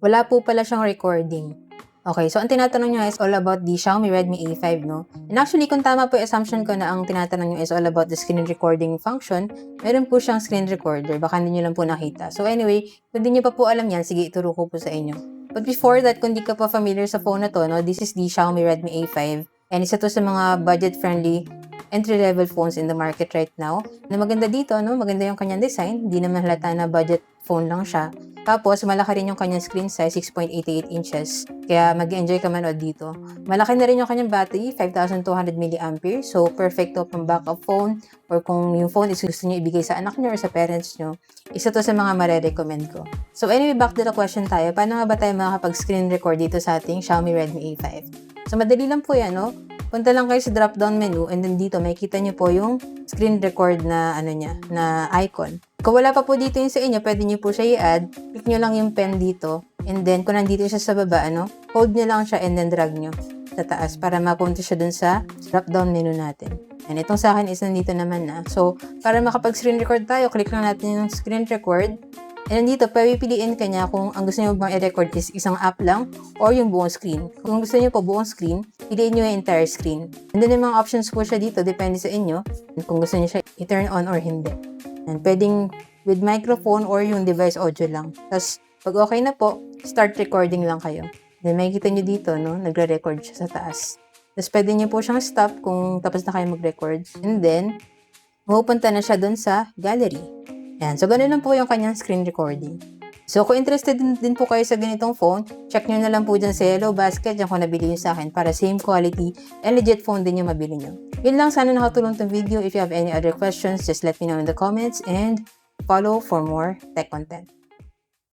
wala po pala siyang recording. Okay, so ang tinatanong nyo is all about the Xiaomi Redmi A5, no? And actually, kung tama po yung assumption ko na ang tinatanong nyo is all about the screen recording function, meron po siyang screen recorder. Baka hindi nyo lang po nakita. So anyway, kung di nyo pa po alam yan, sige, ituro ko po sa inyo. But before that, kung di ka pa familiar sa phone na to, no, this is the Xiaomi Redmi A5. And isa to sa mga budget-friendly entry-level phones in the market right now. Na maganda dito, no? Maganda yung kanyang design. Hindi naman halata na budget phone lang siya. Tapos, malaki rin yung kanyang screen size, 6.88 inches. Kaya mag-enjoy ka manood dito. Malaki na rin yung kanyang battery, 5,200 mAh. So, perfect to pang backup phone. Or kung yung phone is gusto nyo ibigay sa anak nyo or sa parents nyo, isa to sa mga mare-recommend ko. So, anyway, back to the question tayo. Paano nga ba tayo makakapag-screen record dito sa ating Xiaomi Redmi A5? So, madali lang po yan, no? Punta lang kayo sa drop-down menu and then dito, makikita nyo po yung screen record na, na icon. Kung wala pa po dito yung sa inyo, pwede nyo po siya i-add. Click nyo lang yung pen dito. And then, kung nandito siya sa baba, hold nyo lang siya and then drag nyo sa taas para mapunta siya dun sa drop-down menu natin. And itong sa akin is nandito naman na. So, para makapag-screen record tayo, click lang natin yung screen record. And nandito, pipiliin ka niya kung ang gusto niyo bang i-record is isang app lang or yung buong screen. Kung gusto niyo po buong screen, piliin niyo yung entire screen. And then, yung mga options po siya dito, depende sa inyo kung gusto niyo siya i-turn on or hindi. And pwedeng with microphone or yung device audio lang. Tapos, pag okay na po, start recording lang kayo. Then, makikita niyo dito, no? Nagre-record siya sa taas. Tapos, pwede niyo po siyang stop kung tapos na kayo mag-record. And then, mapupunta na siya dun sa gallery. Yan. So, ganun lang po yung kanyang screen recording. So, kung interested din po kayo sa ganitong phone, check nyo na lang po dyan sa Yellow Basket, dyan ko nabili nyo sa akin para same quality and legit phone din yung mabili nyo. Yun lang, sana nakatulong tong video. If you have any other questions, just let me know in the comments and follow for more tech content.